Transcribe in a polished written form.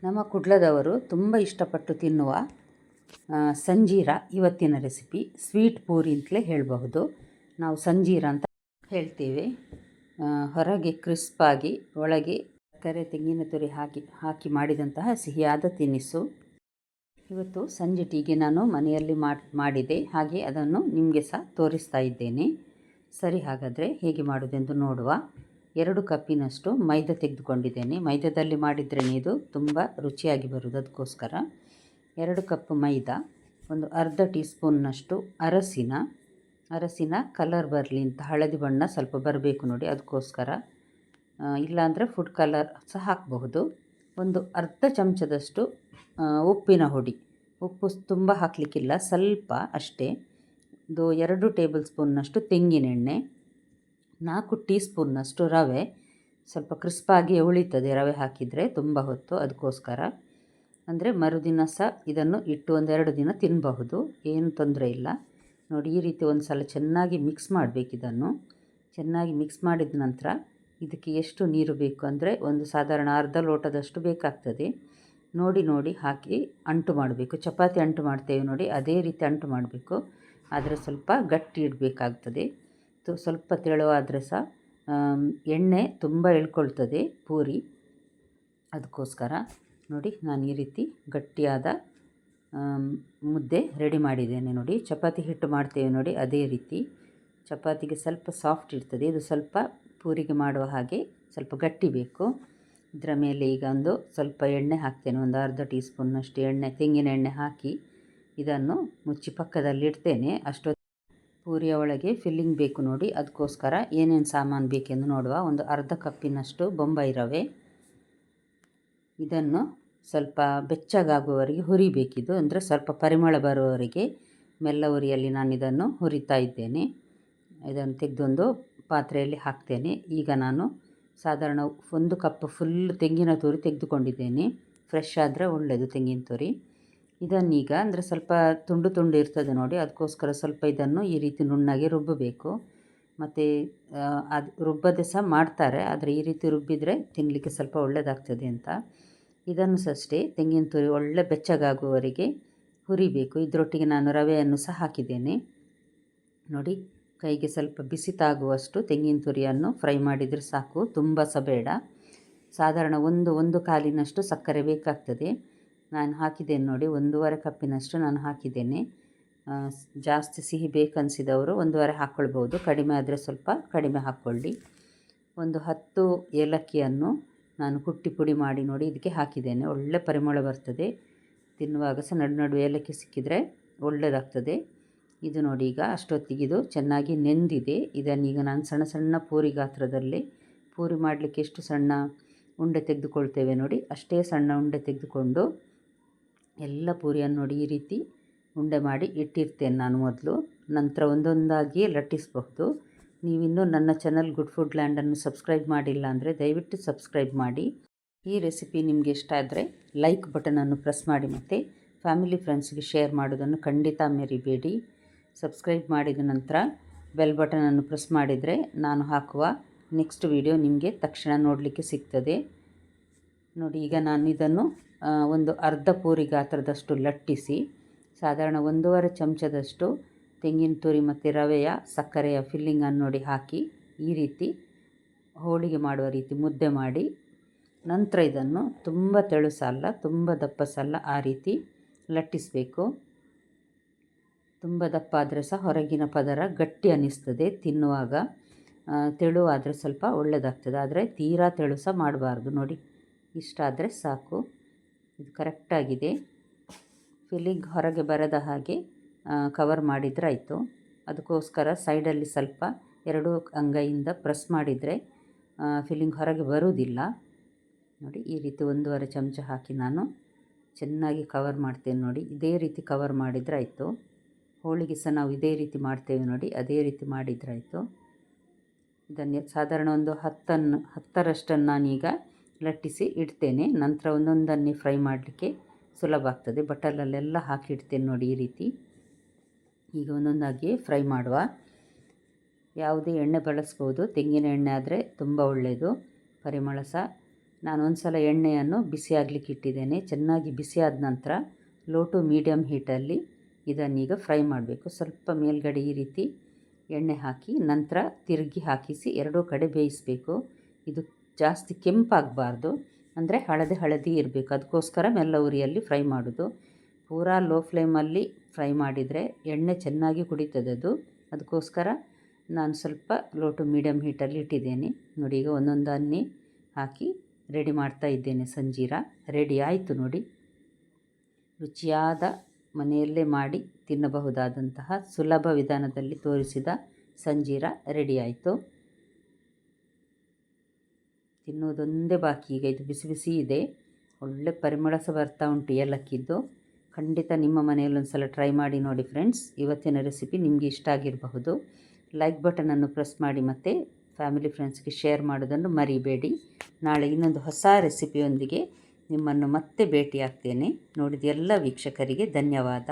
ನಮ್ಮ ಕುಡ್ಲದವರು ತುಂಬ ಇಷ್ಟಪಟ್ಟು ತಿನ್ನುವ ಸಂಜೀರ ಇವತ್ತಿನ ರೆಸಿಪಿ. ಸ್ವೀಟ್ ಪೂರಿ ಅಂತಲೇ ಹೇಳಬಹುದು. ನಾವು ಸಂಜೀರ ಅಂತ ಹೇಳ್ತೇವೆ. ಹೊರಗೆ ಕ್ರಿಸ್ಪಾಗಿ ಒಳಗೆ ಸಕ್ಕರೆ ತೆಂಗಿನ ತುರಿ ಹಾಕಿ ಮಾಡಿದಂತಹ ಸಿಹಿಯಾದ ತಿನಿಸು. ಇವತ್ತು ಸಂಜೆ ಟೀಗೆ ನಾನು ಮನೆಯಲ್ಲಿ ಮಾಡಿದೆ, ಹಾಗೆ ಅದನ್ನು ನಿಮಗೆ ಸಹ ತೋರಿಸ್ತಾ ಇದ್ದೇನೆ. ಸರಿ, ಹಾಗಾದರೆ ಹೇಗೆ ಮಾಡೋದೆಂದು ನೋಡುವ. 2 ಕಪ್ಪಿನಷ್ಟು ಮೈದಾ ತೆಗೆದುಕೊಂಡಿದ್ದೇನೆ. ಮೈದಾದಲ್ಲಿ ಮಾಡಿದ್ರೇ ಇದು ತುಂಬ ರುಚಿಯಾಗಿ ಬರುವುದು. ಅದಕ್ಕೋಸ್ಕರ 2 ಕಪ್ ಮೈದಾ, ಒಂದು ಅರ್ಧ ಟೀ ಸ್ಪೂನ್ನಷ್ಟು ಅರಸಿನ ಕಲರ್ ಬರಲಿ ಅಂತ, ಹಳದಿ ಬಣ್ಣ ಸ್ವಲ್ಪ ಬರಬೇಕು ನೋಡಿ, ಅದಕ್ಕೋಸ್ಕರ. ಇಲ್ಲಾಂದರೆ ಫುಡ್ ಕಲರ್ ಸಹ ಹಾಕಬಹುದು. ಒಂದು ಅರ್ಧ ಚಮಚದಷ್ಟು ಉಪ್ಪಿನ ಹುಡಿ. ಉಪ್ಪು ತುಂಬ ಹಾಕಲಿಕ್ಕಿಲ್ಲ, ಸ್ವಲ್ಪ ಅಷ್ಟೇ. 2 ಟೇಬಲ್ ಸ್ಪೂನ್ನಷ್ಟು ತೆಂಗಿನೆಣ್ಣೆ, 4 ಟೀ ಸ್ಪೂನ್ನಷ್ಟು ರವೆ. ಸ್ವಲ್ಪ ಕ್ರಿಸ್ಪಾಗಿ ಉಳಿತದೆ ರವೆ ಹಾಕಿದರೆ ತುಂಬ ಹೊತ್ತು, ಅದಕ್ಕೋಸ್ಕರ. ಅಂದರೆ ಮರುದಿನ ಸಹ ಇದನ್ನು ಇಟ್ಟು 1-2 ದಿನ ತಿನ್ನಬಹುದು, ಏನು ತೊಂದರೆ ಇಲ್ಲ. ನೋಡಿ, ಈ ರೀತಿ ಒಂದು ಸಲ ಚೆನ್ನಾಗಿ ಮಿಕ್ಸ್ ಮಾಡಬೇಕು. ಇದನ್ನು ಚೆನ್ನಾಗಿ ಮಿಕ್ಸ್ ಮಾಡಿದ ನಂತರ ಇದಕ್ಕೆ ಎಷ್ಟು ನೀರು ಬೇಕು ಅಂದರೆ ಒಂದು ಸಾಧಾರಣ ಅರ್ಧ ಲೋಟದಷ್ಟು ಬೇಕಾಗ್ತದೆ. ನೋಡಿ ಹಾಕಿ ಅಂಟು ಮಾಡಬೇಕು. ಚಪಾತಿ ಅಂಟು ಮಾಡ್ತೇವೆ ನೋಡಿ, ಅದೇ ರೀತಿ ಅಂಟು ಮಾಡಬೇಕು. ಆದರೆ ಸ್ವಲ್ಪ ಗಟ್ಟಿ ಇಡಬೇಕಾಗ್ತದೆ. ಸ್ವಲ್ಪ ತೆಳುವಾದರೆ ಸಹ ಎಣ್ಣೆ ತುಂಬ ಎಳ್ಕೊಳ್ತದೆ ಪೂರಿ, ಅದಕ್ಕೋಸ್ಕರ. ನೋಡಿ, ನಾನು ಈ ರೀತಿ ಗಟ್ಟಿಯಾದ ಮುದ್ದೆ ರೆಡಿ ಮಾಡಿದ್ದೇನೆ ನೋಡಿ. ಚಪಾತಿ ಹಿಟ್ಟು ಮಾಡ್ತೇವೆ ನೋಡಿ, ಅದೇ ರೀತಿ. ಚಪಾತಿಗೆ ಸ್ವಲ್ಪ ಸಾಫ್ಟ್ ಇರ್ತದೆ, ಇದು ಸ್ವಲ್ಪ ಪೂರಿಗೆ ಮಾಡುವ ಹಾಗೆ ಸ್ವಲ್ಪ ಗಟ್ಟಿ ಬೇಕು. ಇದರ ಮೇಲೆ ಈಗ ಸ್ವಲ್ಪ ಎಣ್ಣೆ ಹಾಕ್ತೇನೆ, ಒಂದು ಅರ್ಧ ಟೀ ಸ್ಪೂನ್ನಷ್ಟು ಎಣ್ಣೆ, ತೆಂಗಿನ ಎಣ್ಣೆ ಹಾಕಿ ಇದನ್ನು ಮುಚ್ಚಿ ಪಕ್ಕದಲ್ಲಿ ಇಡ್ತೇನೆ. ಅಷ್ಟೊತ್ತು ಪೂರಿಯ ಒಳಗೆ ಫಿಲ್ಲಿಂಗ್ ಬೇಕು ನೋಡಿ, ಅದಕ್ಕೋಸ್ಕರ ಏನೇನು ಸಾಮಾನು ಬೇಕೆಂದು ನೋಡುವ. ಒಂದು ಅರ್ಧ ಕಪ್ಪಿನಷ್ಟು ಬೊಂಬೈ ರವೆ. ಇದನ್ನು ಸ್ವಲ್ಪ ಬೆಚ್ಚಗಾಗುವವರೆಗೆ ಹುರಿಬೇಕಿದು, ಅಂದರೆ ಸ್ವಲ್ಪ ಪರಿಮಳ ಬರುವವರೆಗೆ ಮೆಲ್ಲ ಉರಿಯಲ್ಲಿ ನಾನು ಇದನ್ನು ಹುರಿತಾ ಇದ್ದೇನೆ. ಇದನ್ನು ತೆಗೆದೊಂದು ಪಾತ್ರೆಯಲ್ಲಿ ಹಾಕ್ತೇನೆ. ಈಗ ನಾನು ಸಾಧಾರಣ 1 ಕಪ್ ಫುಲ್ ತೆಂಗಿನ ತುರಿ ತೆಗೆದುಕೊಂಡಿದ್ದೇನೆ. ಫ್ರೆಶ್ ಆದರೆ ಒಳ್ಳೆಯದು ತೆಂಗಿನ ತುರಿ. ಇದನ್ನೀಗ, ಅಂದರೆ ಸ್ವಲ್ಪ ತುಂಡು ಇರ್ತದೆ ನೋಡಿ, ಅದಕ್ಕೋಸ್ಕರ ಸ್ವಲ್ಪ ಇದನ್ನು ಈ ರೀತಿ ನುಣ್ಣಗೆ ರುಬ್ಬಬೇಕು. ಮತ್ತು ಅದು ರುಬ್ಬದೆ ಸಹ ಮಾಡ್ತಾರೆ, ಆದರೆ ಈ ರೀತಿ ರುಬ್ಬಿದರೆ ತಿನ್ನಲಿಕ್ಕೆ ಸ್ವಲ್ಪ ಒಳ್ಳೆಯದಾಗ್ತದೆ ಅಂತ. ಇದನ್ನು ಸಹ ಅಷ್ಟೇ, ತೆಂಗಿನ ತುರಿ ಒಳ್ಳೆ ಬೆಚ್ಚಗಾಗುವವರೆಗೆ ಹುರಿಬೇಕು. ಇದರೊಟ್ಟಿಗೆ ನಾನು ರವೆಯನ್ನು ಸಹ ಹಾಕಿದ್ದೇನೆ ನೋಡಿ. ಕೈಗೆ ಸ್ವಲ್ಪ ಬಿಸಿ ತಾಗುವಷ್ಟು ತೆಂಗಿನ ತುರಿಯನ್ನು ಫ್ರೈ ಮಾಡಿದರೆ ಸಾಕು, ತುಂಬ ಸಹ ಬೇಡ. ಸಾಧಾರಣ ಒಂದು ಕಾಲಿನಷ್ಟು ಸಕ್ಕರೆ ಬೇಕಾಗ್ತದೆ. ನಾನು ಹಾಕಿದ್ದೇನೆ ನೋಡಿ, 1.5 ಕಪ್ಪಿನಷ್ಟು ನಾನು ಹಾಕಿದ್ದೇನೆ. ಜಾಸ್ತಿ ಸಿಹಿ ಬೇಕನ್ನಿಸಿದವರು 1.5 ಹಾಕ್ಕೊಳ್ಬೋದು, ಕಡಿಮೆ ಆದರೆ ಸ್ವಲ್ಪ ಕಡಿಮೆ ಹಾಕ್ಕೊಳ್ಳಿ. ಒಂದು 10 ಏಲಕ್ಕಿಯನ್ನು ನಾನು ಕುಟ್ಟಿ ಪುಡಿ ಮಾಡಿ ನೋಡಿ ಇದಕ್ಕೆ ಹಾಕಿದ್ದೇನೆ. ಒಳ್ಳೆ ಪರಿಮಳ ಬರ್ತದೆ. ತಿನ್ನುವಾಗ ಸಹ ನಡು ಏಲಕ್ಕಿ ಸಿಕ್ಕಿದರೆ ಒಳ್ಳೆಯದಾಗ್ತದೆ. ಇದು ನೋಡಿ, ಈಗ ಅಷ್ಟೊತ್ತಿಗೆ ಇದು ಚೆನ್ನಾಗಿ ನೆಂದಿದೆ. ಇದನ್ನೀಗ ನಾನು ಸಣ್ಣ ಪೂರಿ ಗಾತ್ರದಲ್ಲಿ, ಪೂರಿ ಮಾಡಲಿಕ್ಕೆ ಎಷ್ಟು ಸಣ್ಣ ಉಂಡೆ ತೆಗೆದುಕೊಳ್ತೇವೆ ನೋಡಿ, ಅಷ್ಟೇ ಸಣ್ಣ ಉಂಡೆ ತೆಗೆದುಕೊಂಡು ಎಲ್ಲ ಪೂರಿಯನ್ನು ನೋಡಿ ಈ ರೀತಿ ಉಂಡೆ ಮಾಡಿ ಇಟ್ಟಿರ್ತೇನೆ ನಾನು ಮೊದಲು. ನಂತರ ಒಂದೊಂದಾಗಿಯೇ ಲಟ್ಟಿಸಬಹುದು. ನೀವಿನ್ನೂ ನನ್ನ ಚಾನಲ್ ಗುಡ್ ಫುಡ್ ಲ್ಯಾಂಡನ್ನು ಸಬ್ಸ್ಕ್ರೈಬ್ ಮಾಡಿಲ್ಲ ಅಂದರೆ ದಯವಿಟ್ಟು ಸಬ್ಸ್ಕ್ರೈಬ್ ಮಾಡಿ. ಈ ರೆಸಿಪಿ ನಿಮಗೆ ಇಷ್ಟ ಆದರೆ ಲೈಕ್ ಬಟನನ್ನು ಪ್ರೆಸ್ ಮಾಡಿ, ಮತ್ತು ಫ್ಯಾಮಿಲಿ ಫ್ರೆಂಡ್ಸ್ಗೆ ಶೇರ್ ಮಾಡೋದನ್ನು ಖಂಡಿತ ಮರಿಬೇಡಿ. ಸಬ್ಸ್ಕ್ರೈಬ್ ಮಾಡಿದ ನಂತರ ಬೆಲ್ ಬಟನನ್ನು ಪ್ರೆಸ್ ಮಾಡಿದರೆ ನಾನು ಹಾಕುವ ನೆಕ್ಸ್ಟ್ ವಿಡಿಯೋ ನಿಮಗೆ ತಕ್ಷಣ ನೋಡಲಿಕ್ಕೆ ಸಿಗ್ತದೆ ನೋಡಿ. ಈಗ ನಾನು ಇದನ್ನು ಒಂದು ಅರ್ಧ ಪೂರಿ ಗಾತ್ರದಷ್ಟು ಲಟ್ಟಿಸಿ, ಸಾಧಾರಣ 1.5 ಚಮಚದಷ್ಟು ತೆಂಗಿನ ತುರಿ ಮತ್ತು ರವೆಯ ಸಕ್ಕರೆಯ ಫಿಲ್ಲಿಂಗನ್ನು ನೋಡಿ ಹಾಕಿ ಈ ರೀತಿ ಹೋಳಿಗೆ ಮಾಡುವ ರೀತಿ ಮುದ್ದೆ ಮಾಡಿ, ನಂತರ ಇದನ್ನು ತುಂಬ ತೆಳುಸಲ್ಲ ತುಂಬ ದಪ್ಪಸಲ್ಲ ಆ ರೀತಿ ಲಟ್ಟಿಸಬೇಕು. ತುಂಬ ದಪ್ಪ ಆದರೆ ಸಹ ಹೊರಗಿನ ಪದರ ಗಟ್ಟಿ ಅನ್ನಿಸ್ತದೆ ತಿನ್ನುವಾಗ. ತೆಳುವಾದರೆ ಸ್ವಲ್ಪ ಒಳ್ಳೆಯದಾಗ್ತದೆ, ಆದರೆ ತೀರಾ ತೆಳು ಸಹ ಮಾಡಬಾರ್ದು ನೋಡಿ. ಇಷ್ಟಾದರೆ ಸಾಕು, ಇದು ಕರೆಕ್ಟಾಗಿದೆ. ಫಿಲ್ಲಿಂಗ್ ಹೊರಗೆ ಬರದ ಹಾಗೆ ಕವರ್ ಮಾಡಿದರೆ ಆಯಿತು. ಅದಕ್ಕೋಸ್ಕರ ಸೈಡಲ್ಲಿ ಸ್ವಲ್ಪ 2 ಅಂಗೈಯಿಂದ ಪ್ರೆಸ್ ಮಾಡಿದರೆ ಫಿಲ್ಲಿಂಗ್ ಹೊರಗೆ ಬರುವುದಿಲ್ಲ ನೋಡಿ. ಈ ರೀತಿ 1.5 ಚಮಚ ಹಾಕಿ ನಾನು ಚೆನ್ನಾಗಿ ಕವರ್ ಮಾಡ್ತೇನೆ ನೋಡಿ. ಇದೇ ರೀತಿ ಕವರ್ ಮಾಡಿದರೆ ಆಯಿತು. ಹೋಳಿಗೆ ಸಹ ನಾವು ಇದೇ ರೀತಿ ಮಾಡ್ತೇವೆ ನೋಡಿ, ಅದೇ ರೀತಿ ಮಾಡಿದರೆ ಆಯಿತು. ಇದನ್ನು ಸಾಧಾರಣ ಒಂದು 10ರಷ್ಟನ್ನು ನಾನೀಗ ಲಟ್ಟಿಸಿ ಇಡ್ತೇನೆ. ನಂತರ ಒಂದೊಂದನ್ನೇ ಫ್ರೈ ಮಾಡಲಿಕ್ಕೆ ಸುಲಭ ಆಗ್ತದೆ. ಬಟಲಲ್ಲೆಲ್ಲ ಹಾಕಿಡ್ತೇನೆ ನೋಡಿ ಈ ರೀತಿ. ಈಗ ಒಂದೊಂದಾಗಿ ಫ್ರೈ ಮಾಡುವ. ಯಾವುದೇ ಎಣ್ಣೆ ಬಳಸ್ಬೋದು, ತೆಂಗಿನ ಎಣ್ಣೆ ಆದರೆ ತುಂಬ ಒಳ್ಳೆಯದು, ಪರಿಮಳ ಸಹ ನಾನು ಒಂದು ಸಲ ಎಣ್ಣೆಯನ್ನು ಬಿಸಿ ಆಗಲಿಕ್ಕೆ ಇಟ್ಟಿದ್ದೇನೆ. ಚೆನ್ನಾಗಿ ಬಿಸಿಯಾದ ನಂತರ ಲೋ ಟು ಮೀಡಿಯಮ್ ಹೀಟಲ್ಲಿ ಇದನ್ನೀಗ ಫ್ರೈ ಮಾಡಬೇಕು. ಸ್ವಲ್ಪ ಮೇಲ್ಗಡೆ ಈ ರೀತಿ ಎಣ್ಣೆ ಹಾಕಿ ನಂತರ ತಿರುಗಿ ಹಾಕಿಸಿ ಎರಡೂ ಕಡೆ ಬೇಯಿಸಬೇಕು. ಇದು ಜಾಸ್ತಿ ಕೆಂಪಾಗಬಾರ್ದು, ಅಂದರೆ ಹಳದಿ ಇರಬೇಕು. ಅದಕ್ಕೋಸ್ಕರ ಮೆಲ್ಲ ಉರಿಯಲ್ಲಿ ಫ್ರೈ ಮಾಡೋದು. ಪೂರಾ ಲೋ ಫ್ಲೇಮಲ್ಲಿ ಫ್ರೈ ಮಾಡಿದರೆ ಎಣ್ಣೆ ಚೆನ್ನಾಗಿ ಕುಡಿತದೆ ಅದು. ಅದಕ್ಕೋಸ್ಕರ ನಾನು ಸ್ವಲ್ಪ ಲೋ ಟು ಮೀಡಿಯಮ್ ಹೀಟಲ್ಲಿ ಇಟ್ಟಿದ್ದೇನೆ. ನೋಡಿ, ಈಗ ಒಂದೊಂದನ್ನೇ ಹಾಕಿ ರೆಡಿ ಮಾಡ್ತಾ ಇದ್ದೇನೆ. ಸಂಜೀರ ರೆಡಿ ಆಯಿತು ನೋಡಿ. ರುಚಿಯಾದ ಮನೆಯಲ್ಲೇ ಮಾಡಿ ತಿನ್ನಬಹುದಾದಂತಹ ಸುಲಭ ವಿಧಾನದಲ್ಲಿ ತೋರಿಸಿದ ಸಂಜೀರ ರೆಡಿ ಆಯಿತು. ತಿನ್ನುವುದೊಂದೇ ಬಾಕಿ. ಈಗ ಇದು ಬಿಸಿ ಬಿಸಿ ಇದೆ, ಒಳ್ಳೆ ಪರಿಮಳ ಸಹ ಬರ್ತಾ ಉಂಟು ಏಲಕ್ಕಿದ್ದು. ಖಂಡಿತ ನಿಮ್ಮ ಮನೆಯಲ್ಲಿ ಒಂದು ಸಲ ಟ್ರೈ ಮಾಡಿ ನೋಡಿ ಫ್ರೆಂಡ್ಸ್. ಇವತ್ತಿನ ರೆಸಿಪಿ ನಿಮಗೆ ಇಷ್ಟ ಆಗಿರಬಹುದು. ಲೈಕ್ ಬಟನನ್ನು ಪ್ರೆಸ್ ಮಾಡಿ ಮತ್ತು ಫ್ಯಾಮಿಲಿ ಫ್ರೆಂಡ್ಸ್ಗೆ ಶೇರ್ ಮಾಡೋದನ್ನು ಮರಿಬೇಡಿ. ನಾಳೆ ಇನ್ನೊಂದು ಹೊಸ ರೆಸಿಪಿಯೊಂದಿಗೆ ನಿಮ್ಮನ್ನು ಮತ್ತೆ ಭೇಟಿಯಾಗ್ತೇನೆ. ನೋಡಿದ ಎಲ್ಲ ವೀಕ್ಷಕರಿಗೆ ಧನ್ಯವಾದ.